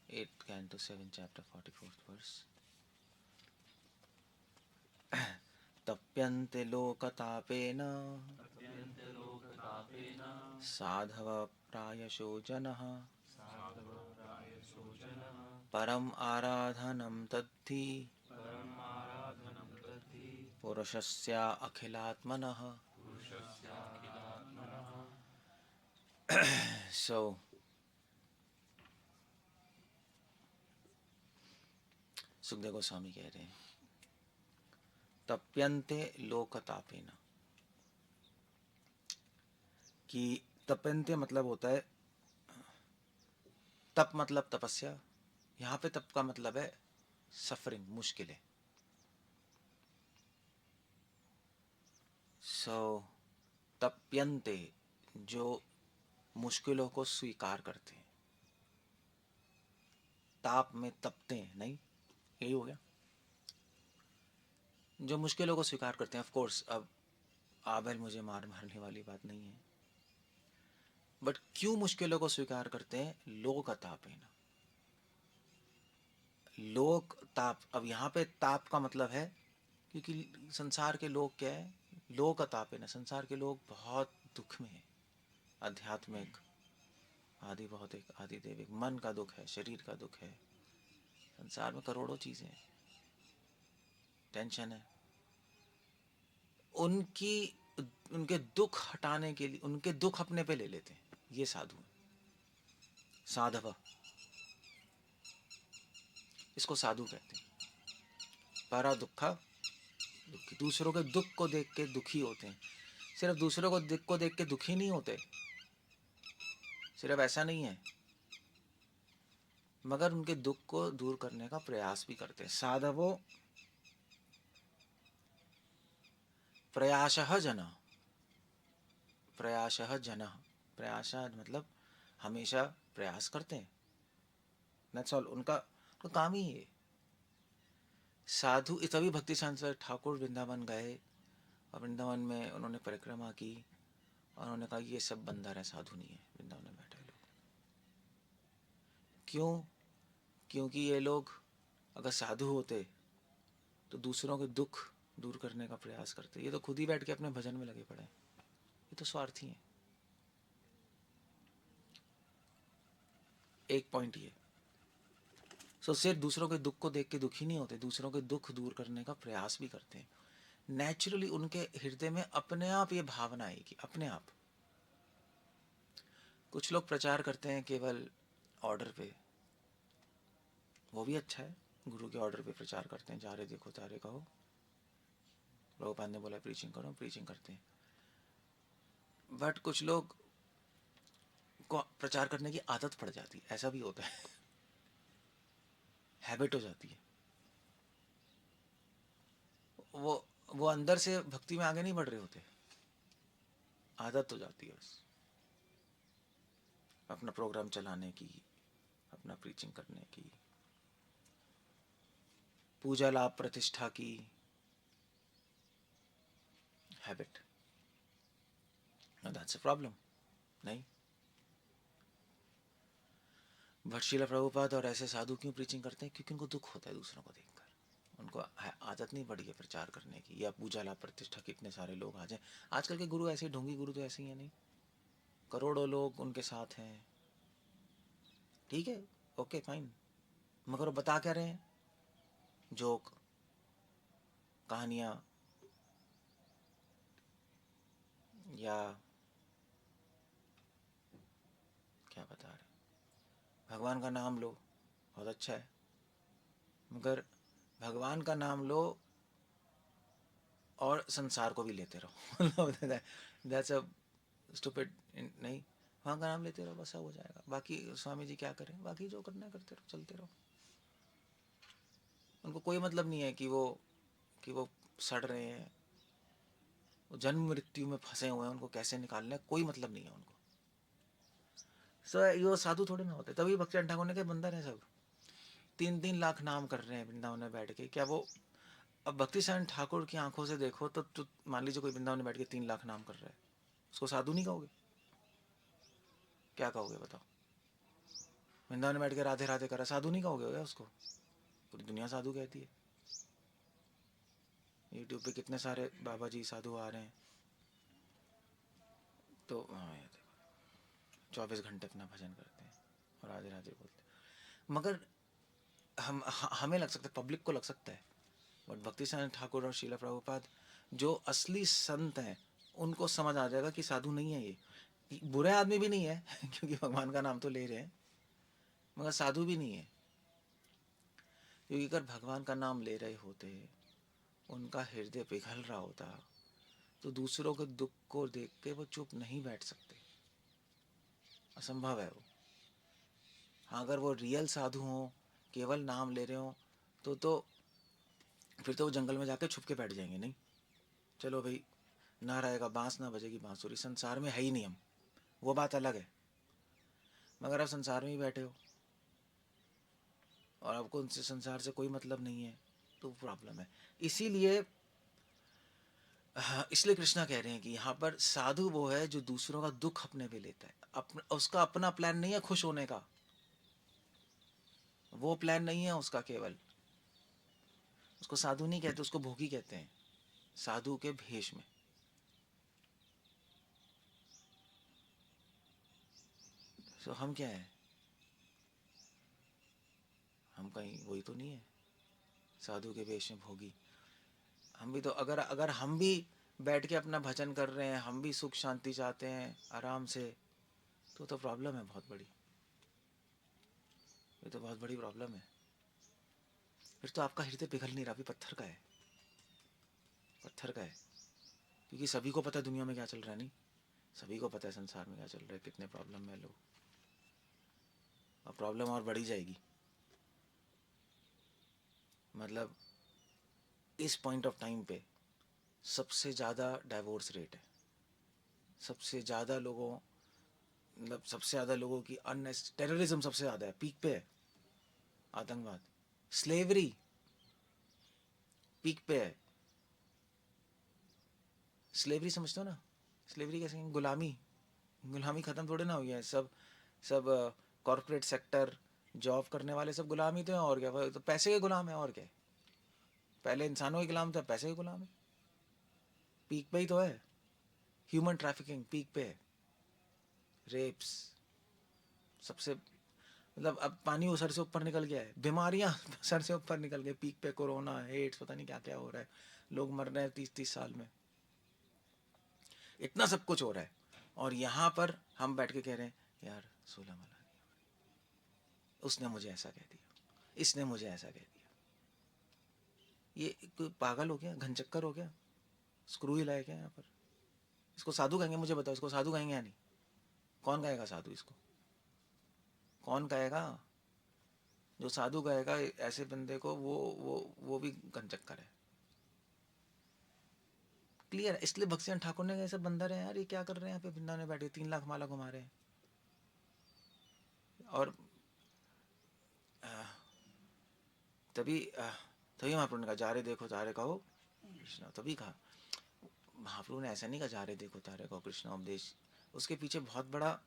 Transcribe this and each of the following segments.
8 Canto 7 chapter 44th verse. तप्यन्ते लोकतापेन साधव प्रायशो जनः परम आराधनं तद्धि पुरुषस्य अखिलात्मनः. So सुखदेव गोस्वामी कह रहे हैं तप्यन्ते लोकतापेन, कि तप्यन्ते मतलब होता है तप मतलब तपस्या. यहाँ पे तप का मतलब है सफरिंग, मुश्किलें. सो तप्यन्ते, जो मुश्किलों को स्वीकार करते हैं. ताप में तपते हैं, नहीं, यही हो गया. जो मुश्किलों को स्वीकार करते हैं. ऑफ कोर्स अब आबेल मुझे मारने वाली बात नहीं है, बट क्यों मुश्किलों को स्वीकार करते हैं? लोक ताप है ना, लोक ताप. अब यहाँ पे ताप का मतलब है क्योंकि संसार के लोग क्या है, लोक ताप है ना, संसार के लोग बहुत दुख में है. आध्यात्मिक, आदि भौतिक, आदि दैविक. मन का दुख है, शरीर का दुख है. संसार में करोड़ों चीजें हैं, टेंशन है. उनकी उनके दुख हटाने के लिए, उनके दुख अपने पे ले लेते हैं. ये साधु है, साधव, इसको साधु कहते हैं. परा दुखा दुखी, दूसरों के दुख को देख के दुखी होते हैं. सिर्फ दूसरों को दुख को देख के दुखी नहीं होते, सिर्फ ऐसा नहीं है, मगर उनके दुख को दूर करने का प्रयास भी करते हैं. साधवो प्रयासः जनः, प्रयासः जनः, प्रयास मतलब हमेशा प्रयास करते हैं. That's all. उनका काम ही है. साधु, तभी भक्ति सांसद ठाकुर वृंदावन गए और वृंदावन में उन्होंने परिक्रमा की और उन्होंने कहा ये सब बंदर है, साधु नहीं है वृंदावन में बैठे लोग. क्यों? क्योंकि ये लोग अगर साधु होते तो दूसरों के दुख दूर करने का प्रयास करते. ये तो खुद ही बैठ के अपने भजन में लगे पड़े हैं. ये तो स्वार्थी हैं. एक पॉइंट ये. सो सिर्फ दूसरों के दुख को देख के दुखी नहीं होते, दूसरों के दुख दूर करने का प्रयास भी करते हैं. नेचुरली उनके हृदय में अपने आप ये भावना आएगी, अपने आप. कुछ लोग प्रचार करते हैं केवल ऑर्डर पे, वो भी अच्छा है. गुरु के ऑर्डर पे प्रचार करते हैं, जा रहे देखो जा रहे कहो. प्रभुपाद ने बोला प्रीचिंग करो, प्रीचिंग करते हैं. बट कुछ लोग को प्रचार करने की आदत पड़ जाती है, ऐसा भी होता है. हैबिट हो जाती है. वो अंदर से भक्ति में आगे नहीं बढ़ रहे होते, आदत हो जाती है बस अपना प्रोग्राम चलाने की, अपना प्रीचिंग करने की, पूजा लाभ प्रतिष्ठा की. हैबिट. That's a problem. नहीं, भटशीला प्रभुपाद और ऐसे साधु क्यों प्रीचिंग करते हैं? क्योंकि उनको दुख होता है दूसरों को देखकर. उनको आदत नहीं पड़ी है प्रचार करने की, या पूजा लाभ प्रतिष्ठा कितने सारे लोग आ जाए. आजकल के गुरु ऐसे, ढोंगी गुरु तो ऐसे ही है. नहीं, करोड़ों लोग उनके साथ हैं. ठीक है, ओके फाइन, मगर वो बता क्या रहे हैं? जोक, कहानियाँ, या क्या बता रहे? भगवान का नाम लो, बहुत अच्छा है, मगर भगवान का नाम लो और संसार को भी लेते रहो. That's a stupid. नहीं, वहाँ का नाम लेते रहो, बस हो जाएगा. बाकी स्वामी जी क्या करें, बाकी जो करना है करते रहो, चलते रहो. उनको कोई मतलब नहीं है कि वो सड़ रहे हैं, वो जन्म मृत्यु में फंसे हुए हैं, उनको कैसे निकालना है, कोई मतलब नहीं है उनको. ये साधु थोड़े ना होते. तभी भक्ति ठाकुर ने कहा बंदर है सब, 3-3 लाख नाम कर रहे हैं वृंदावन में बैठ के. क्या वो, अब भक्ति सारण ठाकुर की आंखों से देखो तो मान लीजिए कोई वृंदावन में बैठ के 3 लाख नाम कर रहा है, उसको साधु नहीं कहोगे? क्या कहोगे बताओ? वृंदावन में बैठ के राधे राधे करा, साधु नहीं कहोगे क्या उसको? पूरी दुनिया साधु कहती है। यूट्यूब पे कितने सारे बाबा जी साधु आ रहे हैं, तो हाँ ये देखो 24 घंटे अपना भजन करते हैं और राधे राधे बोलते हैं। मगर हमें लग सकता है, पब्लिक को लग सकता है, बट भक्ति सिद्धांत ठाकुर और शीला प्रभुपाद जो असली संत हैं उनको समझ आ जाएगा कि साधु नहीं है ये, बुरे आदमी भी नहीं है क्योंकि भगवान का नाम तो ले रहे हैं, मगर साधु भी नहीं है। क्योंकि अगर भगवान का नाम ले रहे होते, उनका हृदय पिघल रहा होता, तो दूसरों के दुख को देख के वो चुप नहीं बैठ सकते, असंभव है वो। हाँ, अगर वो रियल साधु हों, केवल नाम ले रहे हों, तो फिर तो वो जंगल में जाके छुप के बैठ जाएंगे। नहीं, चलो भाई, ना रहेगा बांस ना बजेगी बांसुरी, संसार में है ही नहीं हम, वो बात अलग है। मगर आप संसार में ही बैठे हो और आपको उनसे संसार से कोई मतलब नहीं है, तो प्रॉब्लम है। इसीलिए इसलिए कृष्णा कह रहे हैं कि यहाँ पर साधु वो है जो दूसरों का दुख अपने पे लेता है। उसका अपना प्लान नहीं है खुश होने का, वो प्लान नहीं है उसका केवल। उसको साधु नहीं कहते, उसको भोगी कहते हैं, साधु के भेष में। तो हम क्या है? हम कहीं वही तो नहीं है, साधु के वेश में भोगी। हम भी तो अगर हम भी बैठ के अपना भजन कर रहे हैं, हम भी सुख शांति चाहते हैं आराम से, तो प्रॉब्लम है बहुत बड़ी। ये तो बहुत बड़ी प्रॉब्लम है। फिर तो आपका हृदय पिघल नहीं रहा, भी पत्थर का है, पत्थर का है। क्योंकि सभी को पता है दुनिया में क्या चल रहा है, नहीं सभी को पता है संसार में क्या चल रहा है, कितने प्रॉब्लम में लोग, और प्रॉब्लम और बढ़ी जाएगी। मतलब इस पॉइंट ऑफ टाइम पे सबसे ज़्यादा डाइवोर्स रेट है, सबसे ज़्यादा लोगों, मतलब सबसे ज़्यादा लोगों की टेररिज्म सबसे ज़्यादा है, पीक पे है, आतंकवाद, स्लेवरी पीक पे है। स्लेवरी समझते हो ना? स्लेवरी कैसे? गुलामी, गुलामी ख़त्म थोड़े ना हो गया है। सब कॉरपोरेट सेक्टर, जॉब करने वाले सब गुलाम ही तो हैं, और क्या? तो पैसे के गुलाम है, और क्या? पहले इंसानों के गुलाम था, पैसे के गुलाम है। पीक पे ही तो है। ह्यूमन ट्रैफिकिंग पीक पे है, रेप्स सबसे, मतलब अब पानी वो सर से ऊपर निकल गया है, बीमारियां सर से ऊपर निकल गई, पीक पे कोरोना, एड्स, पता नहीं क्या क्या हो रहा है, लोग मर रहे हैं 30-30 साल में, इतना सब कुछ हो रहा है। और यहाँ पर हम बैठ के कह रहे हैं यार 16 माला नहीं, उसने मुझे ऐसा कह दिया, इसने मुझे ऐसा कह दिया। ये कोई पागल हो गया, घनचक्कर हो गया, स्क्रू ही लाया क्या यहाँ पर? इसको साधु कहेंगे? मुझे बताओ, इसको साधु कहेंगे या नहीं? कौन कहेगा साधु इसको? कौन कहेगा? जो साधु कहेगा ऐसे बंदे को, वो भी घनचक्कर है। क्लियर है? इसलिए भक्तिसिंह ठाकुर ने ऐसे बंदर है यार, ये क्या कर रहे हैं यहाँ पे वृंदावन में बैठे, 3 लाख माला घुमा रहे हैं। और तभी तभी महाप्रभु ने कहा जा रहे देखो तारे कहो कृष्णा। तभी कहा महाप्रभु ने, ऐसा नहीं कहा जा रहे देखो तारे कहो कृष्णा उपदेश। उसके पीछे बहुत बड़ा,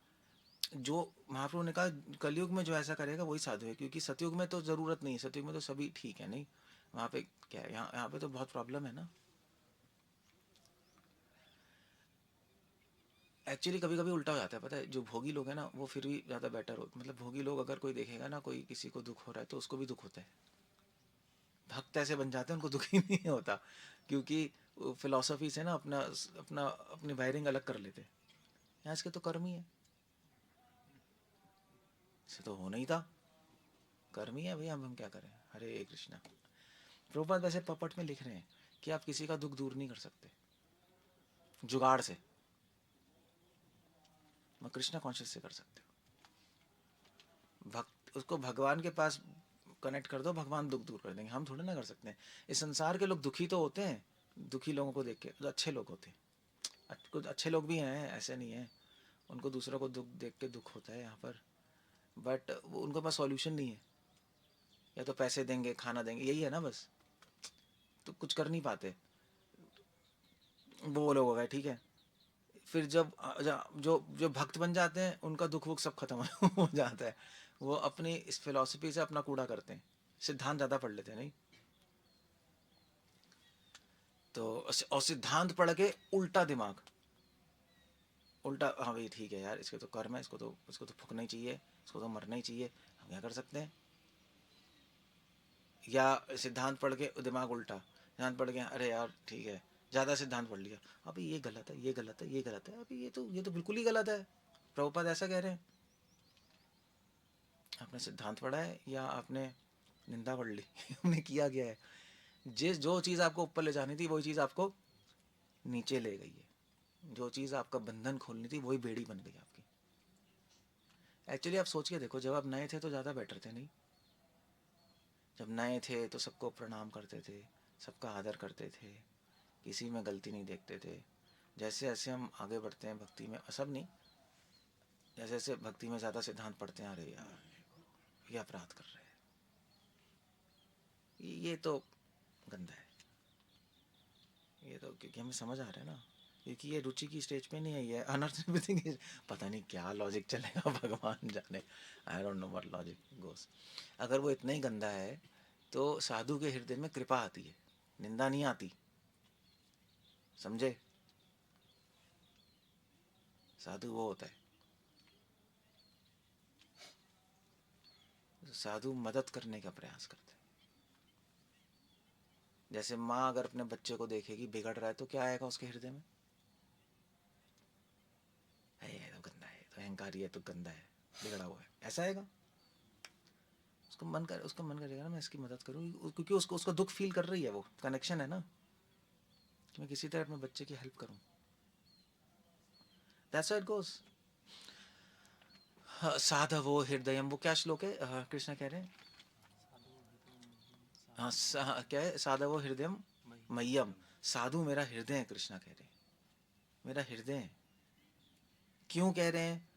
जो महाप्रभु ने कहा कलयुग में जो ऐसा करेगा वही साधु है, क्योंकि सतयुग में तो ज़रूरत नहीं है, सतयुग में तो सभी ठीक है। नहीं, वहाँ पे क्या है, यहाँ पे तो बहुत प्रॉब्लम है ना। एक्चुअली कभी कभी उल्टा हो जाता है, पता है? जो भोगी लोग हैं ना, वो फिर भी ज़्यादा बेटर हो, मतलब भोगी लोग अगर कोई देखेगा ना, कोई किसी को दुख हो रहा है तो उसको भी दुख होता है। भक्त ऐसे बन जाते हैं उनको दुख ही नहीं होता, क्योंकि फिलॉसफी से ना अपना अपना अपनी वायरिंग अलग कर लेते हैं। यहाँ इसके तो कर्म ही है, इसे तो होना ही था, कर्म ही है भैया, हम क्या करें। हरे कृष्णा। प्रभुपाद वैसे पपट में लिख रहे हैं कि आप किसी का दुख दूर नहीं कर सकते जुगाड़ से, मैं कृष्णा कॉन्शियस से कर सकते हो। भक्त उसको भगवान के पास कनेक्ट कर दो, भगवान दुख दूर कर देंगे, हम थोड़े ना कर सकते हैं। इस संसार के लोग दुखी तो होते हैं, दुखी लोगों को देख के तो अच्छे लोग होते हैं, कुछ अच्छे लोग भी हैं, ऐसे नहीं है, उनको दूसरों को दुख देख के दुख होता है यहाँ पर, बट उनके पास सॉल्यूशन नहीं है, या तो पैसे देंगे, खाना देंगे, यही है ना बस, तो कुछ कर नहीं पाते वो लोग हो गए। ठीक है, फिर जब जो जो भक्त बन जाते हैं उनका दुख वुख सब खत्म हो जाता है, वो अपनी इस फिलॉसफी से अपना कूड़ा करते हैं, सिद्धांत ज़्यादा पढ़ लेते हैं नहीं तो, और सिद्धांत पढ़ के उल्टा दिमाग, उल्टा, हाँ भाई ठीक है यार, इसके तो कर्म है, इसको तो फूकना ही चाहिए, इसको तो मरना ही चाहिए, हम क्या कर सकते हैं। या सिद्धांत पढ़ के दिमाग उल्टा, सिद्धांत पढ़ के अरे यार ठीक है, ज़्यादा सिद्धांत पढ़ लिया, अभी ये गलत है, ये गलत है, ये गलत है, अभी ये तो बिल्कुल ही गलत है। प्रभुपाद ऐसा कह रहे हैं, आपने सिद्धांत पढ़ा है या आपने निंदा पढ़ ली हमने किया गया है, जो चीज़ आपको ऊपर ले जानी थी वही चीज़ आपको नीचे ले गई है, जो चीज़ आपका बंधन खोलनी थी वही बेड़ी बन गई आपकी। एक्चुअली आप सोच के देखो, जब आप नए थे तो ज़्यादा बेटर थे नहीं, जब नए थे तो सबको प्रणाम करते थे, सबका आदर करते थे, किसी में गलती नहीं देखते थे। जैसे जैसे हम आगे बढ़ते हैं भक्ति में, सब नहीं, जैसे जैसे भक्ति में ज़्यादा सिद्धांत पढ़ते हैं, अरे यार ये अपराध कर रहे हैं, ये तो गंदा है, ये तो, क्योंकि हमें समझ आ रहा है ना, क्योंकि ये रुचि की स्टेज पे नहीं आई है, अनर्थ पता नहीं क्या लॉजिक चलेगा भगवान जाने, I don't know what logic goes. अगर वो इतना ही गंदा है तो साधु के हृदय में कृपा आती है, निंदा नहीं आती, समझे। साधु वो होता है, साधु मदद करने का प्रयास करते हैं। जैसे माँ अगर अपने बच्चे को देखेगी बिगड़ रहा है तो क्या आएगा उसके हृदय में, ये तो गंदा है, तो अहंकारी है, तो गंदा है, बिगड़ा हुआ है, ऐसा आएगा। उसका मन करेगा ना मैं इसकी मदद करूँ, क्योंकि उसका दुख फील कर रही है, वो कनेक्शन है ना, कि मैं किसी तरह अपने बच्चे की हेल्प करूँ। That's how it goes. साधवो हृदयम, वो क्या श्लोक है, कृष्ण कह रहे हैं, हाँ क्या है, साधवो हृदयम मह्यम, साधु मेरा हृदय है, कृष्णा कह रहे हैं, मेरा हृदय है। क्यों कह रहे हैं,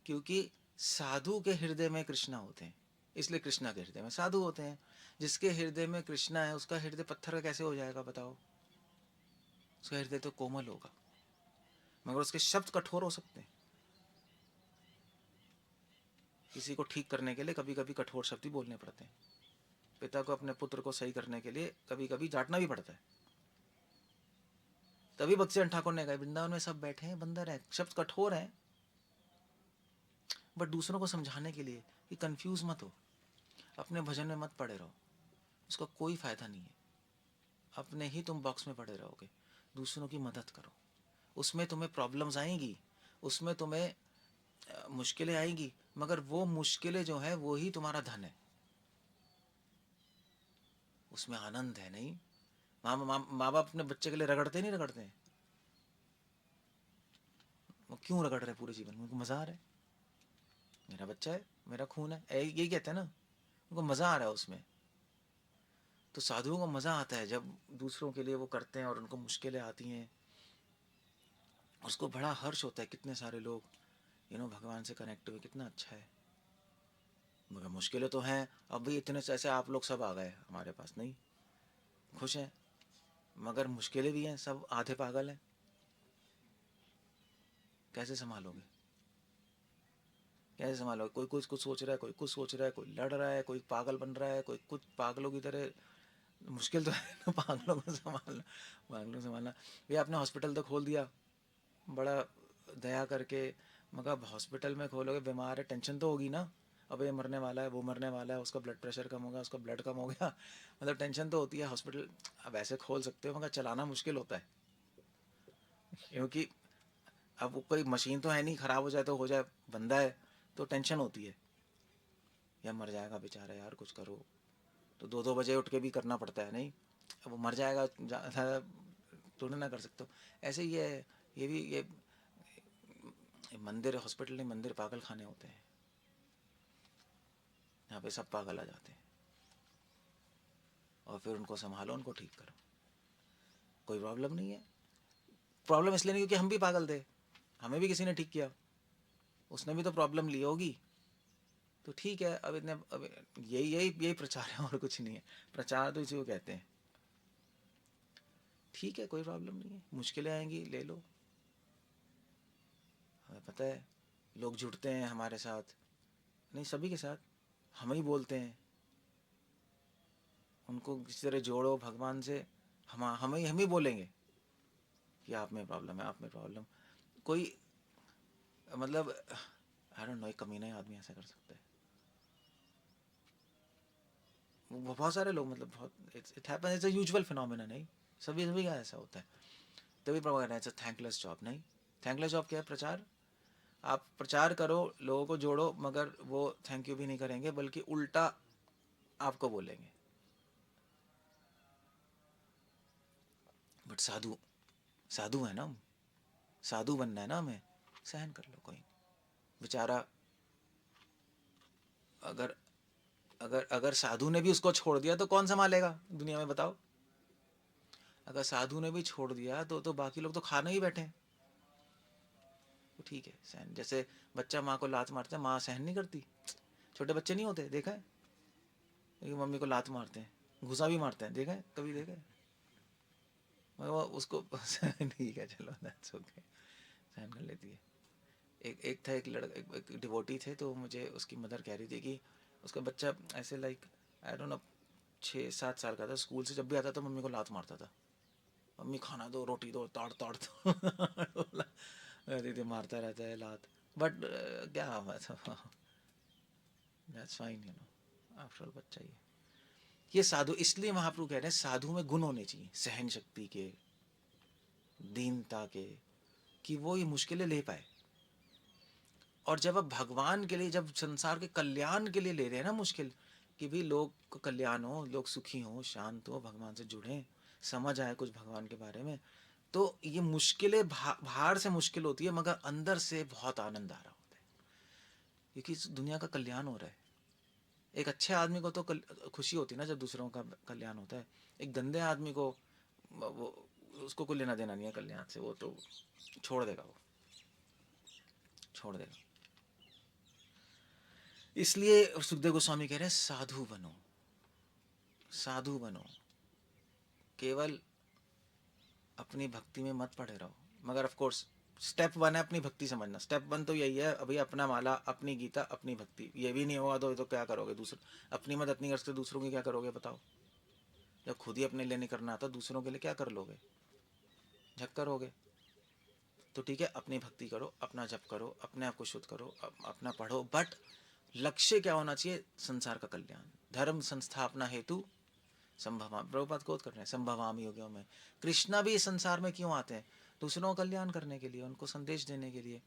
क्योंकि साधु के हृदय में कृष्णा होते हैं, इसलिए कृष्णा के हृदय में साधु होते हैं। जिसके हृदय में कृष्णा है उसका हृदय पत्थर का कैसे हो जाएगा बताओ, उसका हृदय तो कोमल होगा, मगर उसके शब्द कठोर हो सकते हैं। किसी को ठीक करने के लिए कभी कभी कठोर शब्द ही बोलने पड़ते हैं, पिता को अपने पुत्र को सही करने के लिए कभी कभी डांटना भी पड़ता है। तभी भक्तिसिंह ठाकुर ने कहा, वृंदावन में सब बैठे हैं, बंदर है, शब्द कठोर हैं, बट दूसरों को समझाने के लिए कि कंफ्यूज मत हो, अपने भजन में मत पड़े रहो, उसका कोई फायदा नहीं है, अपने ही तुम बॉक्स में पड़े रहोगे, दूसरों की मदद करो, उसमें तुम्हें प्रॉब्लम्स आएंगी, उसमें तुम्हें मुश्किलें आएंगी, मगर वो मुश्किलें जो है वो ही तुम्हारा धन है, उसमें आनंद है। नहीं, माँ बाप अपने बच्चे के लिए रगड़ते नहीं रगड़ते हैं, वो क्यों रगड़ रहे हैं पूरे जीवन में, उनको मज़ा आ रहा है, मेरा बच्चा है, मेरा खून है, यही कहते हैं ना, उनको मज़ा आ रहा है उसमें। तो साधुओं को मज़ा आता है जब दूसरों के लिए वो करते हैं और उनको मुश्किलें आती हैं, उसको बड़ा हर्ष होता है, कितने सारे लोग भगवान से कनेक्ट हुए, कितना अच्छा है। मगर मुश्किलें तो हैं, अब भी इतने से ऐसे आप लोग सब आ गए हमारे पास, नहीं खुश हैं, मगर मुश्किलें भी हैं, सब आधे पागल हैं, कैसे संभालोगे, कैसे संभालोगे। कोई कुछ कुछ सोच रहा है, कोई कुछ सोच रहा है, कोई लड़ रहा है, कोई पागल बन रहा है, कोई कुछ पागलों की तरह, मुश्किल तो है ना पागलों को संभालना, पागलों को संभालना। ये आपने हॉस्पिटल तो खोल दिया बड़ा दया करके, मगर अब हॉस्पिटल में खोलोगे, बीमार है, टेंशन तो होगी ना, अब ये मरने वाला है, वो मरने वाला है, उसका ब्लड प्रेशर कम होगा, उसका ब्लड कम हो गया, मतलब टेंशन तो होती है। हॉस्पिटल अब ऐसे खोल सकते हो मगर चलाना मुश्किल होता है, क्योंकि अब वो कोई मशीन तो है नहीं, ख़राब हो जाए तो हो जाए, बंदा है तो टेंशन होती है, या मर जाएगा बेचारा यार, कुछ करो, तो 2-2 बजे उठ के भी करना पड़ता है, नहीं अब वो मर जाएगा, थोड़ी ना कर सकते हो। ऐसे ही है, ये भी ये मंदिर, हॉस्पिटल नहीं, मंदिर पागल खाने होते हैं, यहाँ पे सब पागल आ जाते हैं, और फिर उनको संभालो, उनको ठीक करो, कोई प्रॉब्लम नहीं है। प्रॉब्लम इसलिए नहीं क्योंकि हम भी पागल थे, हमें भी किसी ने ठीक किया, उसने भी तो प्रॉब्लम ली होगी, तो ठीक है। अब इतने, अब यही यही यही प्रचार है, और कुछ नहीं है, प्रचार तो इसी को कहते हैं। ठीक है, कोई प्रॉब्लम नहीं है, मुश्किलें आएंगी, ले लो, हमें पता है, लोग जुड़ते हैं हमारे साथ, नहीं सभी के साथ, हम ही बोलते हैं, उनको किसी तरह जोड़ो भगवान से, हम ही बोलेंगे कि आप में प्रॉब्लम है, आप में प्रॉब्लम। कोई मतलब आई डोंट नो, एक कमीना आदमी ऐसा कर सकता है। बहुत सारे लोग, मतलब बहुत, it happen, it's a usual phenomena. नहीं, सभी सभी का ऐसा होता है। तभी प्रभु कह रहे हैं इट्स अ थैंकलेस जॉब। नहीं, थैंकलेस जॉब क्या है? प्रचार। आप प्रचार करो, लोगों को जोड़ो, मगर वो थैंक यू भी नहीं करेंगे, बल्कि उल्टा आपको बोलेंगे। बट साधु, साधु है ना हम, साधु बनना है ना हमें, सहन कर लो, कोई नहीं। बेचारा, अगर अगर अगर साधु ने भी उसको छोड़ दिया तो कौन संभालेगा दुनिया में, बताओ। अगर साधु ने भी छोड़ दिया तो बाकी लोग तो खाने ही बैठे हैं। तो ठीक है, सहन। जैसे बच्चा माँ को लात मारता है, माँ सहन नहीं करती। छोटे बच्चे नहीं होते, देखा है? मम्मी को लात मारते हैं, घुसा भी मारते हैं, देखा है? कभी देखा है? वो उसको ठीक है, चलो, दैट्स ओके, सहन कर लेती है। एक था, एक लड़का, एक डिवोटी थे, तो मुझे उसकी मदर कह रही थी कि उसका बच्चा ऐसे, लाइक आई डोंट नो, 6-7 साल का था। स्कूल से जब भी आता था मम्मी को लात मारता था। मम्मी खाना दो, रोटी दो, ताड़ ताड़ दो रहती थी, मारता रहता है लात। बट क्या मतलब, दैट्स फाइन, आफ्टर ऑल बच्चा ही है। ये साधु, इसलिए महाप्रभु कह रहे हैं साधु में गुण होने चाहिए, सहन शक्ति के, दीनता के, कि वो ये मुश्किलें ले पाए। और जब आप भगवान के लिए, जब संसार के कल्याण के लिए ले रहे हैं ना मुश्किल, कि भी लोग को कल्याण हो, लोग सुखी हो, शांत हो, भगवान से जुड़ें, समझ आए कुछ भगवान के बारे में, तो ये मुश्किलें बाहर से मुश्किल होती है, मगर अंदर से बहुत आनंद आ रहा होता है, क्योंकि इस दुनिया का कल्याण हो रहा है। एक अच्छे आदमी को तो खुशी होती है ना जब दूसरों का कल्याण होता है। एक गंदे आदमी को वो, उसको कोई लेना देना नहीं है कल्याण से, वो तो छोड़ देगा, वो छोड़ देगा। इसलिए सुखदेव गोस्वामी कह रहे हैं साधु बनो, साधु बनो, केवल अपनी भक्ति में मत पड़े रहो। मगर ऑफ कोर्स स्टेप 1 है अपनी भक्ति समझना। स्टेप 1 तो यही है, अभी अपना माला, अपनी गीता, अपनी भक्ति। ये भी नहीं होगा तो क्या करोगे? दूसरे अपनी मदद नहीं कर सकते, दूसरों की क्या करोगे बताओ? जब खुद ही अपने लिए नहीं करना आता, दूसरों के लिए क्या कर लोगे? झक करोगे। तो ठीक है, अपनी भक्ति करो, अपना जप करो, अपने आप को शुद्ध करो, अपना पढ़ो, बट लक्ष्य क्या होना चाहिए? संसार का कल्याण। धर्म संस्थापना हेतु संभवा, प्रभुपाद कोट कर रहे हैं, संभवामी योगियों में। कृष्णा भी इस संसार में क्यों आते हैं? दूसरों का कल्याण करने के लिए, उनको संदेश देने के लिए।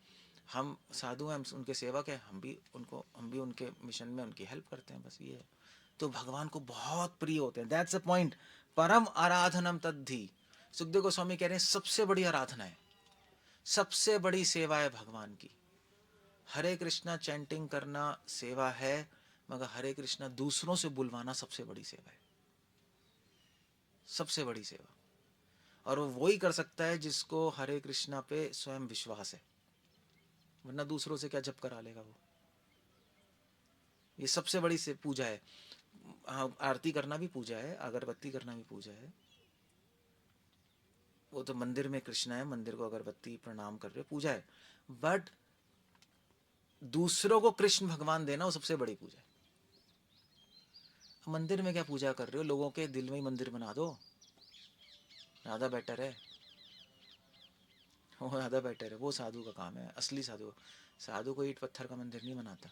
हम साधु हैं, हम उनके सेवक हैं, हम भी उनके मिशन में उनकी हेल्प करते हैं, बस ये है। तो भगवान को बहुत प्रिय होते हैं, दैट्स द पॉइंट। परम आराधनम तद्धि। सुखदेव गोस्वामी कह रहे हैं सबसे बड़ी आराधना है, सबसे बड़ी सेवा है भगवान की। हरे कृष्णा चैंटिंग करना सेवा है, मगर हरे कृष्णा दूसरों से बुलवाना सबसे बड़ी सेवा है, सबसे बड़ी सेवा। और वो वही कर सकता है जिसको हरे कृष्णा पे स्वयं विश्वास है, वरना दूसरों से क्या जप करा लेगा वो। ये सबसे बड़ी से पूजा है। हाँ, आरती करना भी पूजा है, अगरबत्ती करना भी पूजा है। वो तो मंदिर में कृष्णा है, मंदिर को अगरबत्ती प्रणाम कर रहे, पूजा है। बट दूसरों को कृष्ण भगवान देना वो सबसे बड़ी पूजा है। मंदिर में क्या पूजा कर रहे हो? लोगों के दिल में ही मंदिर बना दो, ज़्यादा बेटर है, वो ज़्यादा बेटर है। वो साधु का काम है, असली साधु। साधु को ईंट पत्थर का मंदिर नहीं बनाता,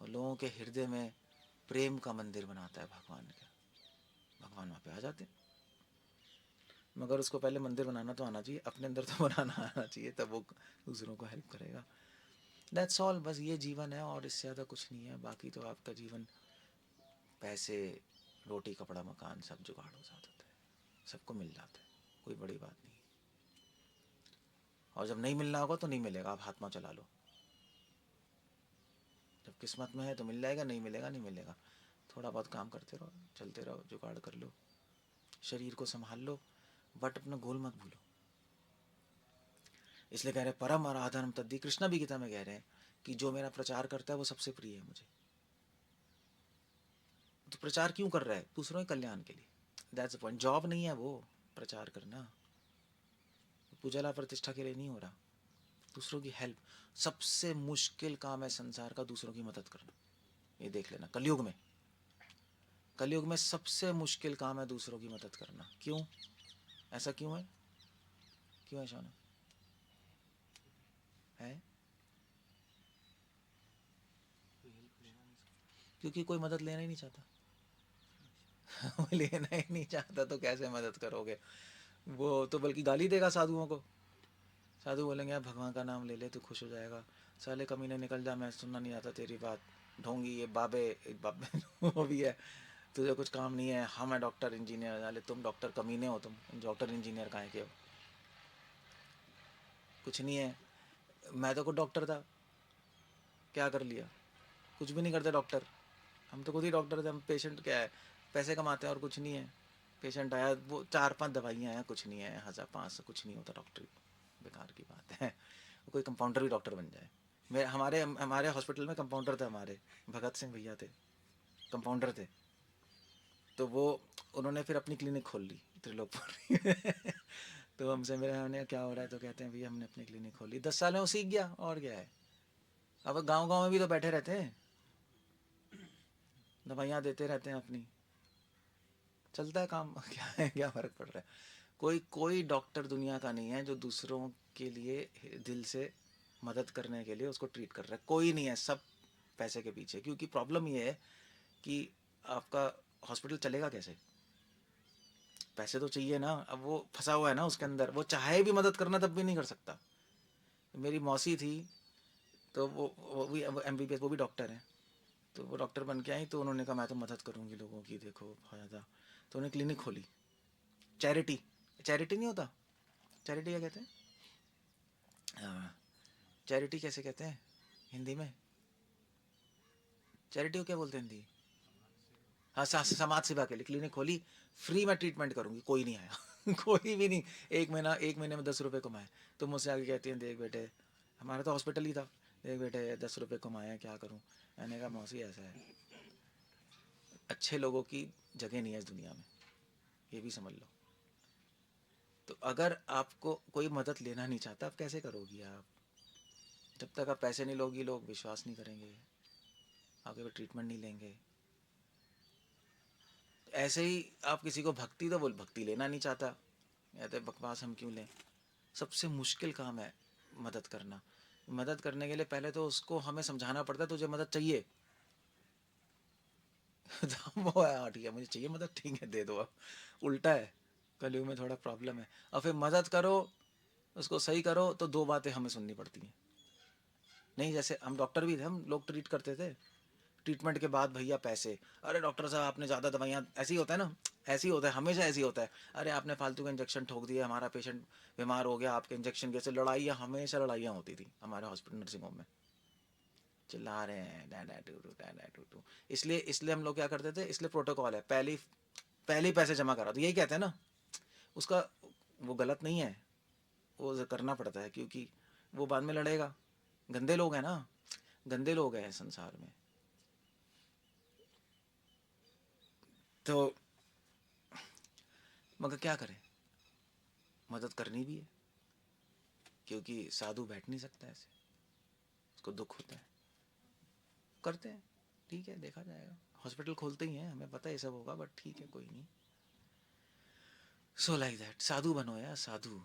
वो लोगों के हृदय में प्रेम का मंदिर बनाता है भगवान का। भगवान वहाँ पे आ जाते हैं, मगर उसको पहले मंदिर बनाना तो आना चाहिए, अपने अंदर तो बनाना आना चाहिए, तब वो दूसरों को हेल्प करेगा। दैट्स ऑल, बस ये जीवन है और इससे ज़्यादा कुछ नहीं है। बाकी तो आपका जीवन पैसे, रोटी, कपड़ा, मकान सब जुगाड़ हो जाता है, सबको मिल जाता है, कोई बड़ी बात नहीं। और जब नहीं मिलना होगा तो नहीं मिलेगा, आप हाथ में चला लो। जब किस्मत में है तो मिल जाएगा, नहीं मिलेगा नहीं मिलेगा। थोड़ा बहुत काम करते रहो, चलते रहो, जुगाड़ कर लो, शरीर को संभाल लो, बट अपना गोल मत भूलो। इसलिए कह रहे हैं परम आराधनम तद्धि। कृष्णा भी गीता में कह रहे हैं कि जो मेरा प्रचार करता है वो सबसे प्रिय है मुझे। तो प्रचार क्यों कर रहा है? दूसरों के कल्याण के लिए, दैट्स द पॉइंट। जॉब नहीं है वो प्रचार करना, पूजा ला प्रतिष्ठा के लिए नहीं हो रहा। दूसरों की हेल्प, सबसे मुश्किल काम है संसार का दूसरों की मदद करना। ये देख लेना। कलयुग में, कलयुग में सबसे मुश्किल काम है दूसरों की मदद करना। क्यों? ऐसा क्यों है? क्यों है शौना? है क्योंकि कोई मदद लेना ही नहीं चाहता। लेना ही नहीं चाहता तो कैसे मदद करोगे? वो तो बल्कि गाली देगा साधुओं को। साधु बोलेंगे यार भगवान का नाम ले ले तो खुश हो जाएगा। साले कमीने निकल जा, मैं सुनना नहीं आता तेरी बात। ढोंगी ये बाबे, बाबे वो भी है। तुझे कुछ काम नहीं है, हम है डॉक्टर इंजीनियर। साले तुम डॉक्टर कमीने हो, तुम डॉक्टर इंजीनियर काहे के हो? कुछ नहीं है। मैं तो खुद डॉक्टर था, क्या कर लिया? कुछ भी नहीं करते डॉक्टर। हम तो खुद ही डॉक्टर थे। हम पेशेंट क्या है, पैसे कमाते हैं और कुछ नहीं है। पेशेंट आया, वो 4-5 दवाइयाँ हैं, कुछ नहीं है, 1000-500 कुछ नहीं होता। डॉक्टर बेकार की बात है। कोई कंपाउंडर भी डॉक्टर बन जाए। मैं हमारे हमारे हॉस्पिटल में कंपाउंडर थे, हमारे भगत सिंह भैया थे, कंपाउंडर थे। तो वो उन्होंने फिर अपनी क्लिनिक खोल ली त्रिलोकपुरी में। तो हमसे मेरे हमने क्या हो रहा है, तो कहते हैं भैया हमने अपनी क्लिनिक खोल ली। 10 साल में वो सीख गया, और क्या है। अब गांव गांव में भी तो बैठे रहते हैं, दवाइयाँ देते रहते हैं अपनी, चलता है काम। क्या है, क्या फ़र्क पड़ रहा है? कोई कोई डॉक्टर दुनिया का नहीं है जो दूसरों के लिए दिल से मदद करने के लिए उसको ट्रीट कर रहा है। कोई नहीं है, सब पैसे के पीछे। क्योंकि प्रॉब्लम ये है कि आपका हॉस्पिटल चलेगा कैसे? पैसे तो चाहिए ना। अब वो फंसा हुआ है ना उसके अंदर, वो चाहे भी मदद करना तब भी नहीं कर सकता। मेरी मौसी थी, तो वो भी MBBS, वो भी डॉक्टर है। तो वो डॉक्टर बन के आई, तो उन्होंने कहा मैं तो मदद करूँगी लोगों की, देखो बहुत ज़्यादा। तो उन्होंने क्लिनिक खोली, चैरिटी। चैरिटी नहीं होता, चैरिटी क्या कहते हैं? हाँ, चैरिटी कैसे कहते हैं हिंदी में? चैरिटी को क्या बोलते हैं हिंदी? हाँ, समाज सेवा के लिए क्लिनिक खोली। फ्री में ट्रीटमेंट करूँगी। कोई नहीं आया। कोई भी नहीं। एक महीने में 10 रुपये कमाए। तो मुझसे आगे कहती हैं देख बेटे, हमारा तो हॉस्पिटल ही था, देख बेटे 10 रुपये कमाए हैं, क्या करूँ? मैंने कहा मौसी ऐसा है, अच्छे लोगों की जगह नहीं है इस दुनिया में, ये भी समझ लो। तो अगर आपको कोई मदद लेना नहीं चाहता, आप कैसे करोगी आप? जब तक आप पैसे नहीं लोगी, लोग विश्वास नहीं करेंगे, आपके पे ट्रीटमेंट नहीं लेंगे। ऐसे ही आप किसी को भक्ति दो, बोल भक्ति लेना नहीं चाहता, कहते बकवास हम क्यों लें। सबसे मुश्किल काम है मदद करना। मदद करने के लिए पहले तो उसको हमें समझाना पड़ता है तुझे मदद चाहिए। तो वो है, हाँ ठीक है मुझे चाहिए मदद, ठीक है दे दो। अब उल्टा है, कलयुग में थोड़ा प्रॉब्लम है। और फिर मदद करो, उसको सही करो, तो 2 बातें हमें सुननी पड़ती हैं। नहीं, जैसे हम डॉक्टर भी थे, हम लोग ट्रीट करते थे, ट्रीटमेंट के बाद भैया पैसे। अरे डॉक्टर साहब आपने ज़्यादा दवाइयाँ, ऐसे ही होता है ना, ऐसे ही होता है, हमेशा ऐसे ही होता है। अरे आपने फालतू का इंजेक्शन ठोक दिया, हमारा पेशेंट बीमार हो गया आपके इंजेक्शन की। ऐसे लड़ाइयाँ, हमेशा लड़ाइयाँ होती थी हमारे हॉस्पिटल नर्सिंग होम में। चिल्ला रहे हैं डा डा टू टू डा डा टू टू। इसलिए इसलिए हम लोग क्या करते थे, इसलिए प्रोटोकॉल है, पहले ही पैसे जमा करा दो, यही कहते हैं ना। उसका वो गलत नहीं है, वो करना पड़ता है, क्योंकि वो बाद में लड़ेगा। गंदे लोग हैं ना, गंदे लोग हैं संसार में। तो मगर क्या करें, मदद करनी भी है, क्योंकि साधु बैठ नहीं सकता ऐसे, उसको दुख होता है। करते हैं, ठीक है देखा जाएगा। हॉस्पिटल खोलते ही हैं, हमें पता है ये सब होगा, बट ठीक है कोई नहीं। सो लाइक दैट, साधु बनो यार, साधु।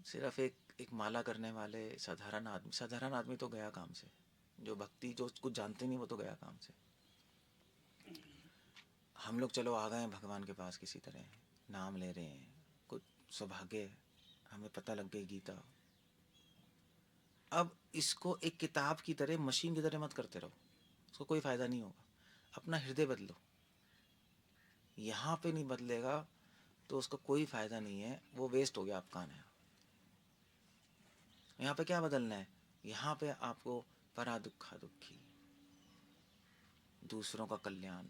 सिर्फ एक माला करने वाले साधारण आदमी, साधारण आदमी तो गया काम से। जो भक्ति, जो कुछ जानते नहीं, वो तो गया काम से। हम लोग चलो आ गए हैं भगवान के पास, किसी तरह नाम ले रहे हैं, कुछ सौभाग्य है, हमें पता लग गई गीता। अब इसको एक किताब की तरह, मशीन की तरह मत करते रहो, उसको कोई फ़ायदा नहीं होगा। अपना हृदय बदलो। यहाँ पे नहीं बदलेगा तो उसका कोई फ़ायदा नहीं है, वो वेस्ट हो गया आपका आना। यहाँ पे क्या बदलना है? यहाँ पे आपको परा दुखा दुखी, दूसरों का कल्याण,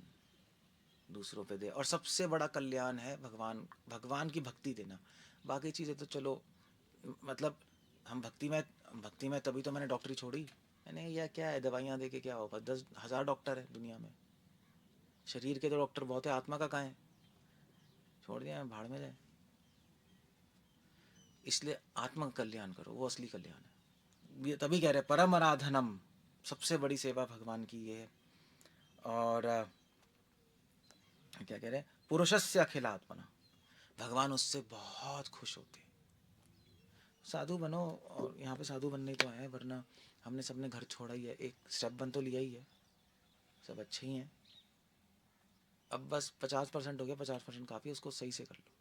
दूसरों पे दे। और सबसे बड़ा कल्याण है भगवान, भगवान की भक्ति देना। बाकी चीज़ें तो चलो, मतलब हम भक्ति में तभी तो मैंने डॉक्टरी छोड़ी। मैंने यह क्या है, दवाइयाँ दे के क्या होगा? 10,000 डॉक्टर है दुनिया में, शरीर के तो डॉक्टर बहुत है, आत्मा का कहाँ है? छोड़ दिया, मैं भाड़ में जाए। इसलिए आत्मा का कल्याण करो, वो असली कल्याण है। ये तभी कह रहे परम आराधनम, सबसे बड़ी सेवा भगवान की ये है। और क्या कह रहे हैं, पुरुषस्य अखिलात्मना, भगवान उससे बहुत खुश होते हैं। साधु बनो, और यहाँ पे साधु बनने तो है, वरना हमने सबने घर छोड़ा ही है, एक स्टेप बन तो लिया ही है, सब अच्छे ही हैं। अब बस 50% हो गया, 50% काफ़ी, उसको सही से कर लो।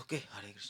ओके, हरे कृष्ण।